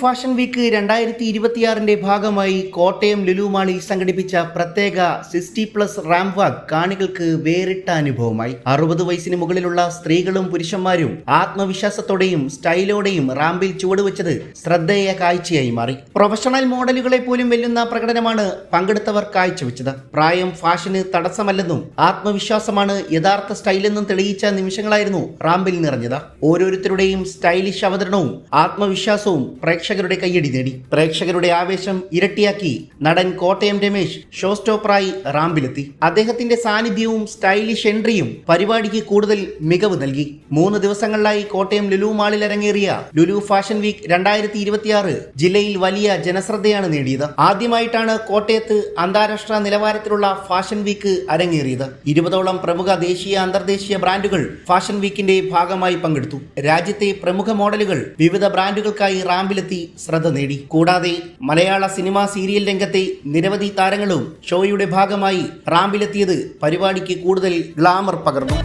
Fashion week 2026 ഭാഗമായി കോട്ടയം ലുലു മാളിൽ സംഘടിപ്പിച്ച പ്രത്യേക 60+ റാമ്പ് വാക്ക് കാണികൾക്ക് വേറിട്ട അനുഭവമായി. 60 വയസ്സിന് മുകളിലുള്ള സ്ത്രീകളും പുരുഷന്മാരും ആത്മവിശ്വാസത്തോടെയും സ്റ്റൈലോടെയും റാമ്പിൽ ചുവടുവെച്ചത് ശ്രദ്ധേയ കാഴ്ചയായി മാറി. പ്രൊഫഷണൽ മോഡലുകളെ പോലും വെല്ലുന്ന പ്രകടനമാണ് പങ്കെടുത്തവർ കാഴ്ചവെച്ചത്. പ്രായം ഫാഷന് തടസ്സമല്ലെന്നും ആത്മവിശ്വാസമാണ് യഥാർത്ഥ സ്റ്റൈലെന്നും തെളിയിച്ച നിമിഷങ്ങളായിരുന്നു റാമ്പിൽ നിറഞ്ഞത്. ഓരോരുത്തരുടെയും സ്റ്റൈലിഷ് അവതരണവും ആത്മവിശ്വാസവും പ്രേക്ഷകരുടെ കയ്യടി നേടി. പ്രേക്ഷകരുടെ ആവേശം ഇരട്ടിയാക്കി നടൻ കോട്ടയം രമേശ് ഷോ സ്റ്റോപ്പറായി റാമ്പിലെത്തി. അദ്ദേഹത്തിന്റെ സാന്നിധ്യവും സ്റ്റൈലിഷ് എൻട്രിയും പരിപാടിക്ക് കൂടുതൽ മികവ് നൽകി. 3 ദിവസങ്ങളിലായി കോട്ടയം ലുലു മാളിൽ അരങ്ങേറിയ ലുലു ഫാഷൻ വീക്ക് 2026 ജില്ലയിൽ വലിയ ജനശ്രദ്ധയാണ് നേടിയത്. ആദ്യമായിട്ടാണ് കോട്ടയത്ത് അന്താരാഷ്ട്ര നിലവാരത്തിലുള്ള ഫാഷൻ വീക്ക് അരങ്ങേറിയത്. 20ഓളം പ്രമുഖ ദേശീയ അന്തർദേശീയ ബ്രാൻഡുകൾ ഫാഷൻ വീക്കിന്റെ ഭാഗമായി പങ്കെടുത്തു. രാജ്യത്തെ പ്രമുഖ മോഡലുകൾ വിവിധ ബ്രാൻഡുകൾക്കായി റാമ്പിലെത്തി ശ്രദ്ധ നേടി. കൂടാതെ മലയാള സിനിമ സീരിയൽ രംഗത്തെ നിരവധി താരങ്ങളും ഷോയുടെ ഭാഗമായി റാമ്പിലെത്തിയത് പരിപാടിക്ക് കൂടുതൽ ഗ്ലാമർ പകർന്നു.